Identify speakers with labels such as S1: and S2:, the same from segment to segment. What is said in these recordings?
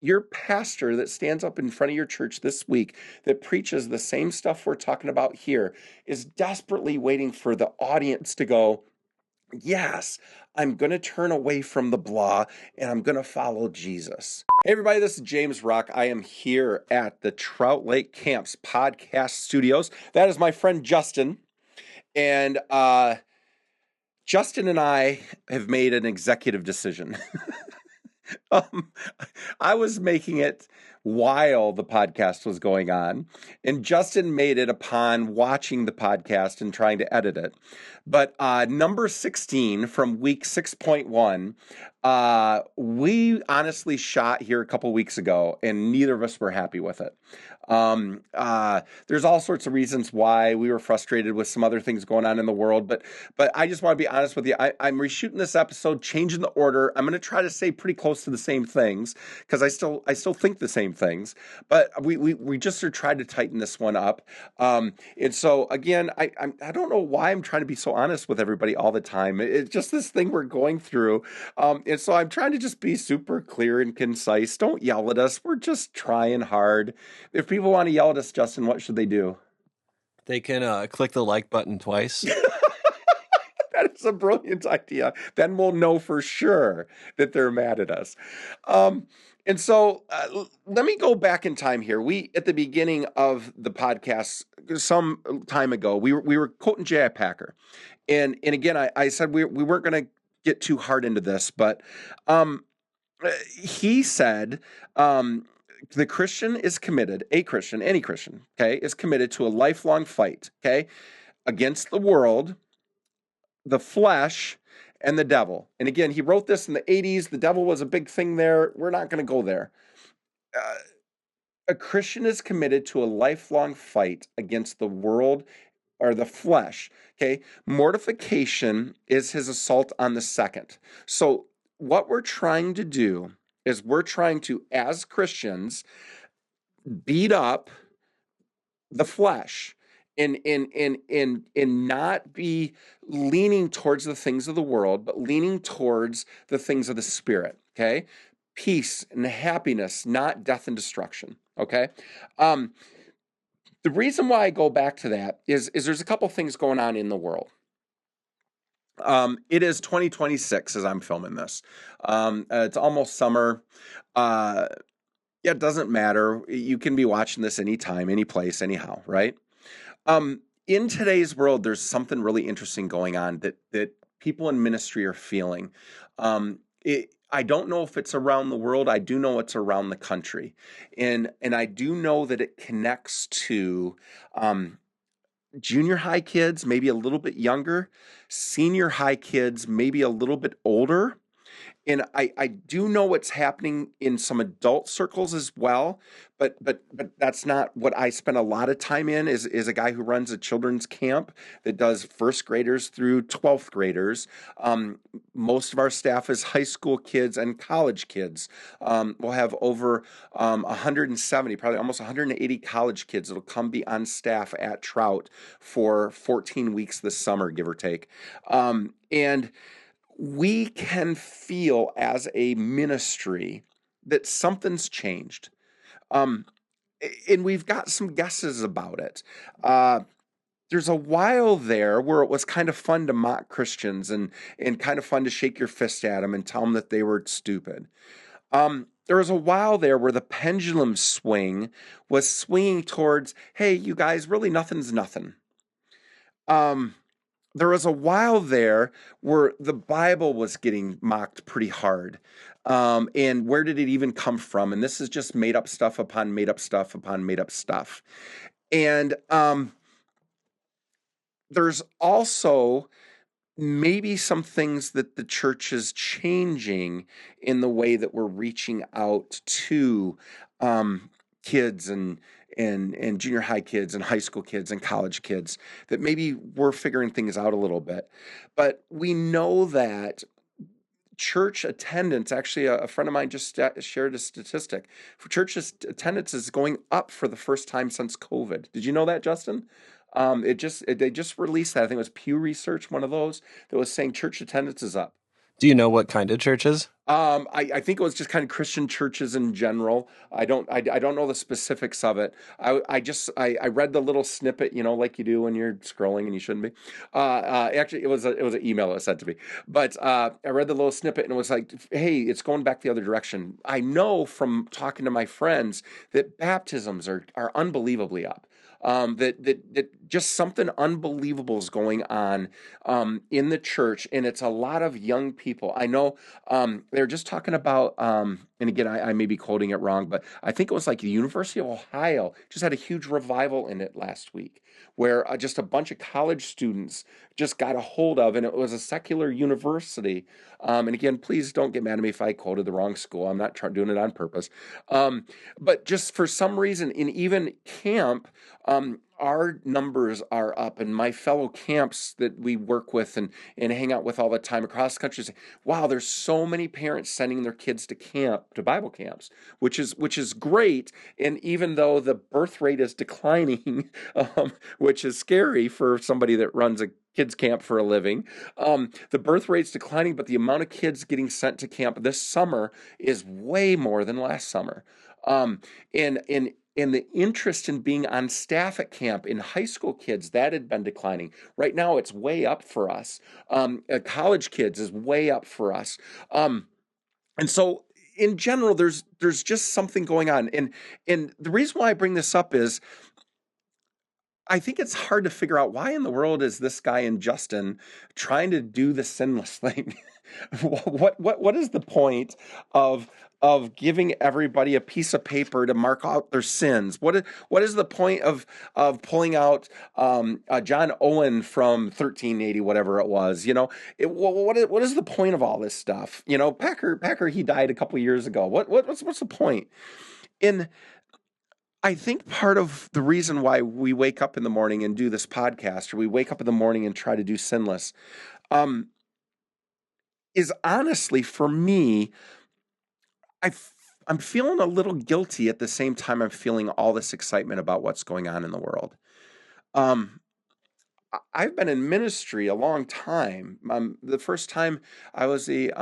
S1: your pastor that stands up in front of your church this week that preaches the same stuff we're talking about here is desperately waiting for the audience to go, yes, I'm going to turn away from the blah and I'm going to follow Jesus. Hey, everybody, this is James Rock. I am here at the Trout Lake Camps podcast studios. That is my friend Justin. And Justin and I have made an executive decision. Um, I was making it while the podcast was going on, and Justin made it upon watching the podcast and trying to edit it. But number 16 from week 6.1, we honestly shot here a couple weeks ago, and neither of us were happy with it. There's all sorts of reasons why we were frustrated with some other things going on in the world, but I just want to be honest with you. I'm reshooting this episode, changing the order. I'm going to try to say pretty close to the same things because I still think the same things, but we just are trying to tighten this one up. And so again, I don't know why I'm trying to be so honest with everybody all the time. It's just this thing we're going through, and so I'm trying to just be super clear and concise. Don't yell at us. We're just trying hard. If people want to yell at us, Justin, what should they do?
S2: They can click the like button twice.
S1: That is a brilliant idea. Then we'll know for sure that they're mad at us. And so let me go back in time here. We, at the beginning of the podcast, some time ago, we were quoting J.I. Packer. And again, I said we weren't going to get too hard into this, but he said, the Christian is committed, a Christian, any Christian, okay, is committed to a lifelong fight, okay, against the world, the flesh, and the devil. And again, he wrote this in the 80s. The devil was a big thing there. We're not going to go there. A Christian is committed to a lifelong fight against the world or the flesh, okay? Mortification is his assault on the second. So what we're trying to do is we're trying to, as Christians, beat up the flesh and not be leaning towards the things of the world, but leaning towards the things of the Spirit, okay? Peace and happiness, not death and destruction, okay? The reason why I go back to that is there's a couple things going on in the world. It is 2026 as I'm filming this. It's almost summer. Yeah, it doesn't matter. You can be watching this anytime, any place, anyhow, right? In today's world, there's something really interesting going on that people in ministry are feeling. I don't know if it's around the world. I do know it's around the country, and I do know that it connects to junior high kids, maybe a little bit younger, senior high kids, maybe a little bit older. And I do know what's happening in some adult circles as well, but that's not what I spend a lot of time in. Is a guy who runs a children's camp that does first graders through 12th graders. Most of our staff is high school kids and college kids. We'll have over 170, probably almost 180 college kids that'll come be on staff at Trout for 14 weeks this summer, give or take. And we can feel as a ministry that something's changed. And we've got some guesses about it. There's a while there where it was kind of fun to mock Christians and kind of fun to shake your fist at them and tell them that they were stupid. There was a while there where the pendulum swing was swinging towards, hey, you guys, really nothing's nothing. There was a while there where the Bible was getting mocked pretty hard. And where did it even come from? And this is just made up stuff upon made up stuff upon made up stuff. And there's also maybe some things that the church is changing in the way that we're reaching out to kids and junior high kids and high school kids and college kids, that maybe we're figuring things out a little bit. But we know that church attendance, actually a friend of mine just shared a statistic, for church attendance is going up for the first time since COVID. Did you know that, Justin? They just released that. I think it was Pew Research, one of those, that was saying church attendance is up.
S2: Do you know what kind of churches?
S1: I think it was just kind of Christian churches in general. I don't know the specifics of it. I read the little snippet, like you do when you're scrolling and you shouldn't be. Actually, it was an email that was sent to me, but I read the little snippet and it was like, hey, it's going back the other direction. I know from talking to my friends that baptisms are unbelievably up. That just something unbelievable is going on in the church, and it's a lot of young people. I know they're just talking about, and again, I may be quoting it wrong, but I think it was like the University of Ohio just had a huge revival in it last week, where just a bunch of college students just got a hold of, and it was a secular university. And again, please don't get mad at me if I quoted the wrong school. I'm not doing it on purpose. Um, but just for some reason, in even camp, our numbers are up, and my fellow camps that we work with and hang out with all the time across the country say, wow, there's so many parents sending their kids to camp, to Bible camps, which is great. And even though the birth rate is declining, which is scary for somebody that runs a kids camp for a living, the birth rate's declining, but the amount of kids getting sent to camp this summer is way more than last summer. And the interest in being on staff at camp in high school kids, that had been declining. Right now, it's way up for us. College kids is way up for us. And so, in general, there's just something going on. And the reason why I bring this up is I think it's hard to figure out why in the world is this guy in Justin trying to do the sinless thing. What is the point of giving everybody a piece of paper to mark out their sins? What is the point of pulling out John Owen from 1380, whatever it was? What is the point of all this stuff? Packer he died a couple years ago. What's the point? In I think part of the reason why we wake up in the morning and do this podcast, or we wake up in the morning and try to do sinless, um, is honestly for me, I f- I'm feeling a little guilty at the same time I'm feeling all this excitement about what's going on in the world. Um, I've been in ministry a long time. The first time I was a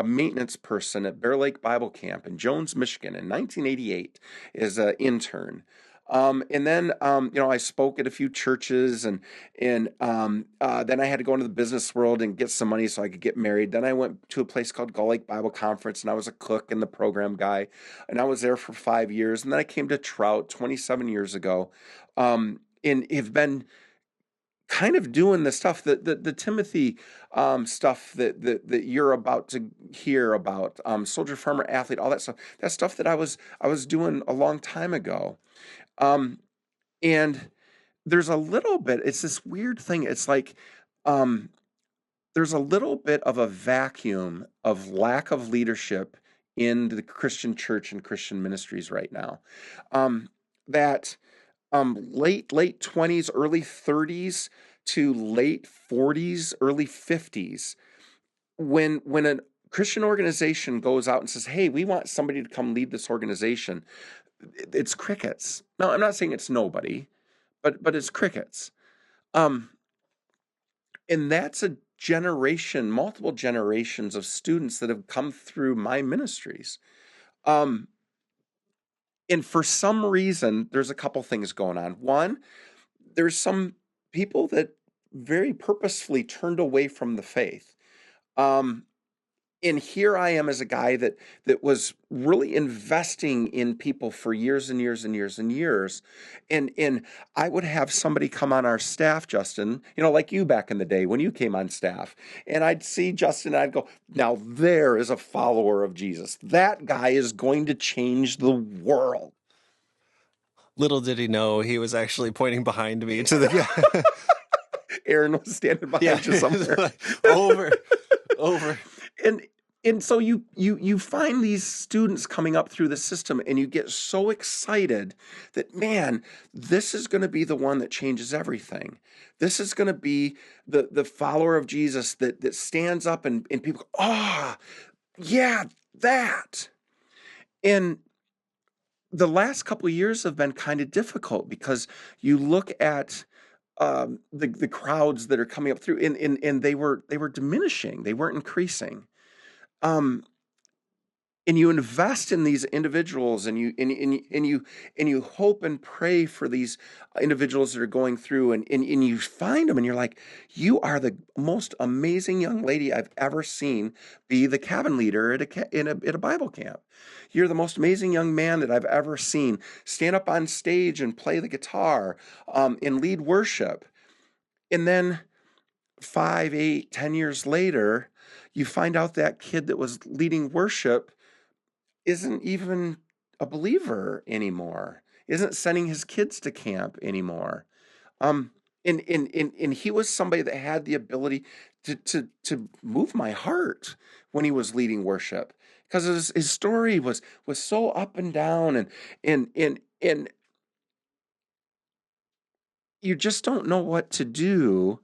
S1: maintenance person at Bear Lake Bible Camp in Jones, Michigan, in 1988, as an intern. And then I spoke at a few churches, and then I had to go into the business world and get some money so I could get married. Then I went to a place called Gull Lake Bible Conference, and I was a cook and the program guy, and I was there for 5 years. And then I came to Trout 27 years ago, and have been kind of doing the stuff that the Timothy stuff that you're about to hear about, soldier, farmer, athlete, all that stuff. That stuff that I was doing a long time ago. Um, and there's a little bit. It's this weird thing. It's like um, there's a little bit of a vacuum of lack of leadership in the Christian church and Christian ministries right now. That late 20s, early 30s to late 40s, early 50s, when a Christian organization goes out and says, "Hey, we want somebody to come lead this organization," it's crickets. No, I'm not saying it's nobody, but it's crickets. Um, and that's a generation, multiple generations of students that have come through my ministries. Um, and for some reason, there's a couple things going on. One, there's some people that very purposefully turned away from the faith. Um, and here I am as a guy that was really investing in people for years and years and years and years. And I would have somebody come on our staff, Justin, like you back in the day when you came on staff. And I'd see Justin and I'd go, now there is a follower of Jesus. That guy is going to change the world.
S2: Little did he know he was actually pointing behind me to the
S1: Aaron was standing
S2: yeah,
S1: behind you somewhere.
S2: over, over.
S1: and and so you find these students coming up through the system, and you get so excited that, man, this is going to be the one that changes everything. This is going to be the follower of Jesus that stands up, and people go, ah, yeah, that. And the last couple of years have been kind of difficult because you look at the crowds that are coming up through, and they were diminishing. They weren't increasing. Um, and you invest in these individuals, and you hope and pray for these individuals that are going through, and you find them, and you're like, you are the most amazing young lady I've ever seen be the cabin leader at a Bible camp. You're the most amazing young man that I've ever seen stand up on stage and play the guitar, and lead worship. And then 5, 8, 10 years later, you find out that kid that was leading worship isn't even a believer anymore, isn't sending his kids to camp anymore. Um, and he was somebody that had the ability to move my heart when he was leading worship, because his story was so up and down, and you just don't know what to do.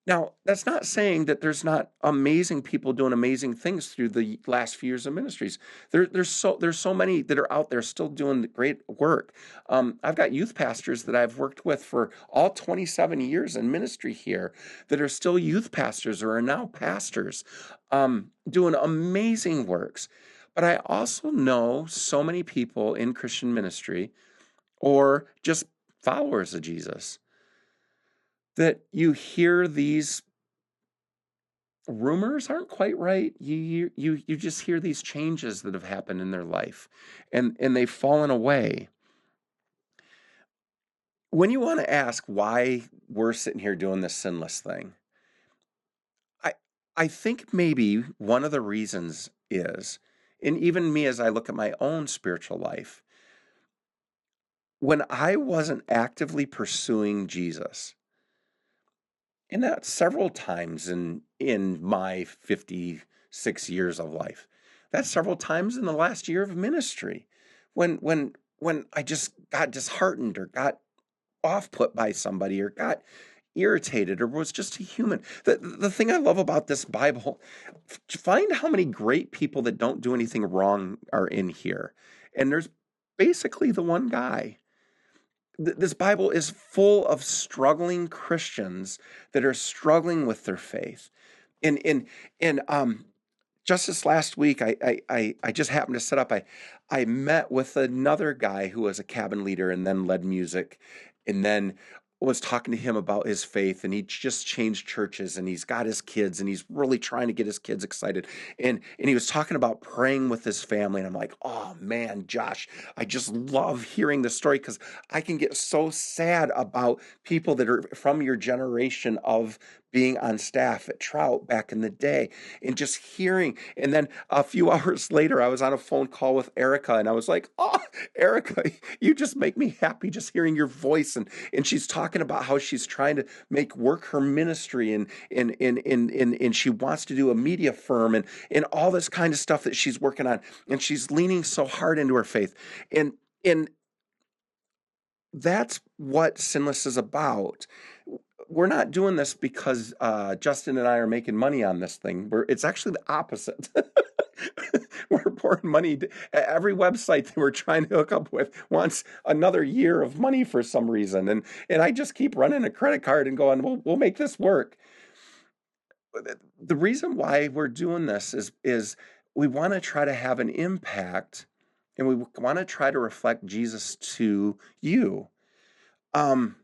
S1: Now, that's not saying that there's not amazing people doing amazing things through the last few years of ministries. There's so many that are out there still doing great work. I've got youth pastors that I've worked with for all 27 years in ministry here that are still youth pastors or are now pastors, doing amazing works. But I also know so many people in Christian ministry or just followers of Jesus that you hear these rumors aren't quite right. You just hear these changes that have happened in their life, and they've fallen away. When you want to ask why we're sitting here doing this sinless thing, I I think maybe one of the reasons is, and even me as I look at my own spiritual life, when I wasn't actively pursuing Jesus, and that's several times in my 56 years of life. That's several times in the last year of ministry, when I just got disheartened or got off put by somebody or got irritated or was just a human. The thing I love about this Bible, find how many great people that don't do anything wrong are in here. And there's basically the one guy. This Bible is full of struggling Christians that are struggling with their faith. And just this last week, I just happened to set up. I met with another guy who was a cabin leader and then led music, and then was talking to him about his faith, and he just changed churches, and he's got his kids, and he's really trying to get his kids excited, and he was talking about praying with his family, and I'm like, oh man, Josh, I just love hearing this story, because I can get so sad about people that are from your generation of being on staff at Trout back in the day, and just hearing. And then a few hours later, I was on a phone call with Erica, and I was like, oh, Erica, you just make me happy just hearing your voice. And she's talking about how she's trying to make work her ministry, and she wants to do a media firm, and all this kind of stuff that she's working on. And she's leaning so hard into her faith. And that's what Sinless is about. We're not doing this because Justin and I are making money on this thing. It's actually the opposite. We're pouring money. Every website that we're trying to hook up with wants another year of money for some reason, and I just keep running a credit card and going, we'll make this work. The reason why we're doing this is we want to try to have an impact, and we want to try to reflect Jesus to you. Um,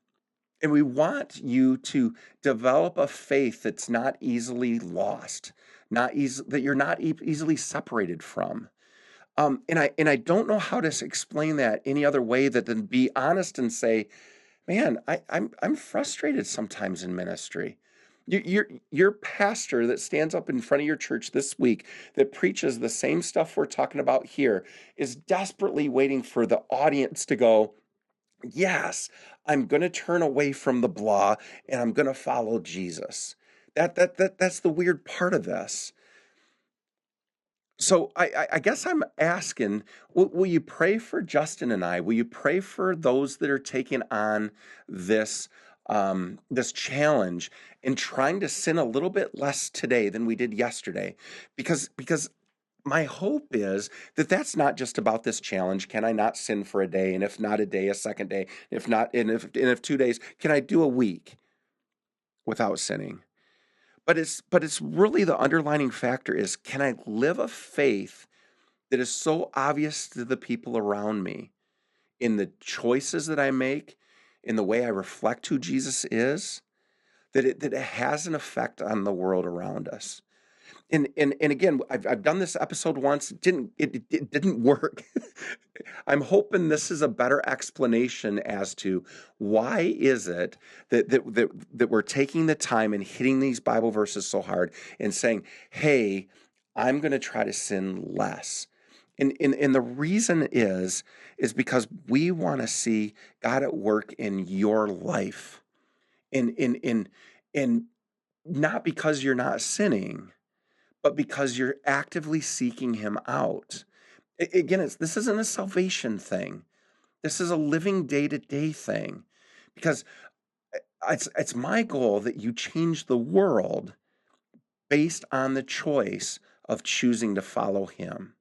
S1: and we want you to develop a faith that's not easily lost, not easy, that you're not easily separated from. And I don't know how to explain that any other way than be honest and say, man, I'm frustrated sometimes in ministry. Your pastor that stands up in front of your church this week that preaches the same stuff we're talking about here is desperately waiting for the audience to go, yes, I'm going to turn away from the blah and I'm going to follow Jesus. That's the weird part of this. So I guess I'm asking, will you pray for Justin and I? Will you pray for those that are taking on this challenge and trying to sin a little bit less today than we did yesterday? Because my hope is that that's not just about this challenge. Can I not sin for a day? And if not a day, a second day. If not, and if 2 days, can I do a week without sinning? but it's really the underlining factor is, can I live a faith that is so obvious to the people around me in the choices that I make, in the way I reflect who Jesus is, that it has an effect on the world around us. And again, I've done this episode once. It didn't work. I'm hoping this is a better explanation as to why is it that we're taking the time and hitting these Bible verses so hard and saying, "Hey, I'm going to try to sin less." And the reason is because we want to see God at work in your life, in not because you're not sinning, but because you're actively seeking him out. Again, this isn't a salvation thing. This is a living day to day thing, because it's my goal that you change the world based on the choice of choosing to follow him.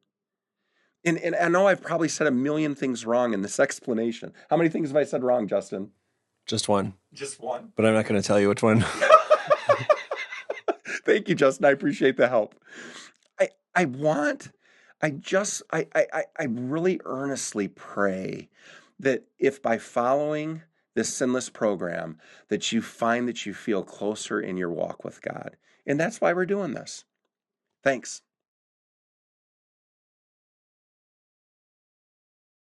S1: And I know I've probably said a million things wrong in this explanation. How many things have I said wrong, Justin?
S2: Just one,
S1: Just one.
S2: but I'm not going to tell you which one.
S1: Thank you, Justin. I appreciate the help. I I want I just I really earnestly pray that if by following this sinless program that you find that you feel closer in your walk with God. And that's why we're doing this. Thanks.